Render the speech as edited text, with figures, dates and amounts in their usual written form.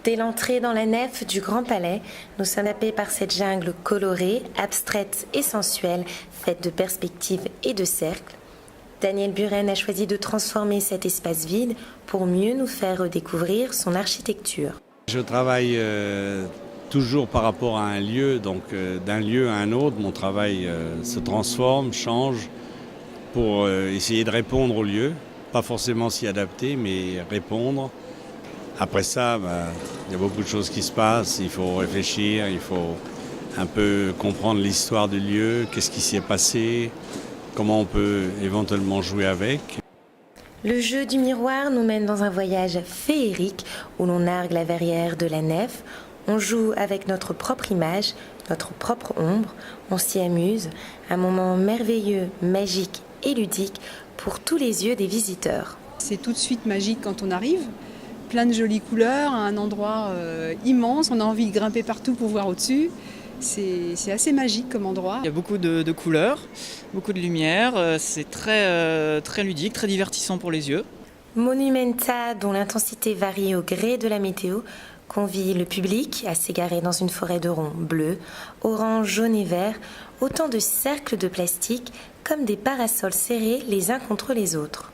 Dès l'entrée dans la nef du Grand Palais, nous sommes happés par cette jungle colorée, abstraite et sensuelle, faite de perspectives et de cercles. Daniel Buren a choisi de transformer cet espace vide pour mieux nous faire découvrir son architecture. Je travaille toujours par rapport à un lieu, donc d'un lieu à un autre, mon travail se transforme, change pour essayer de répondre au lieu, pas forcément s'y adapter, mais répondre. Après ça, il y a beaucoup de choses qui se passent, il faut réfléchir, il faut un peu comprendre l'histoire du lieu, qu'est-ce qui s'y est passé, comment on peut éventuellement jouer avec. Le jeu du miroir nous mène dans un voyage féerique où l'on nargue la verrière de la nef, on joue avec notre propre image, notre propre ombre, on s'y amuse, un moment merveilleux, magique et ludique pour tous les yeux des visiteurs. C'est tout de suite magique quand on arrive. Plein de jolies couleurs, un endroit immense, on a envie de grimper partout pour voir au-dessus. C'est assez magique comme endroit. Il y a beaucoup de couleurs, beaucoup de lumière, c'est très ludique, très divertissant pour les yeux. Monumenta, dont l'intensité varie au gré de la météo, convie le public à s'égarer dans une forêt de ronds bleus, orange, jaune et vert, autant de cercles de plastique comme des parasols serrés les uns contre les autres.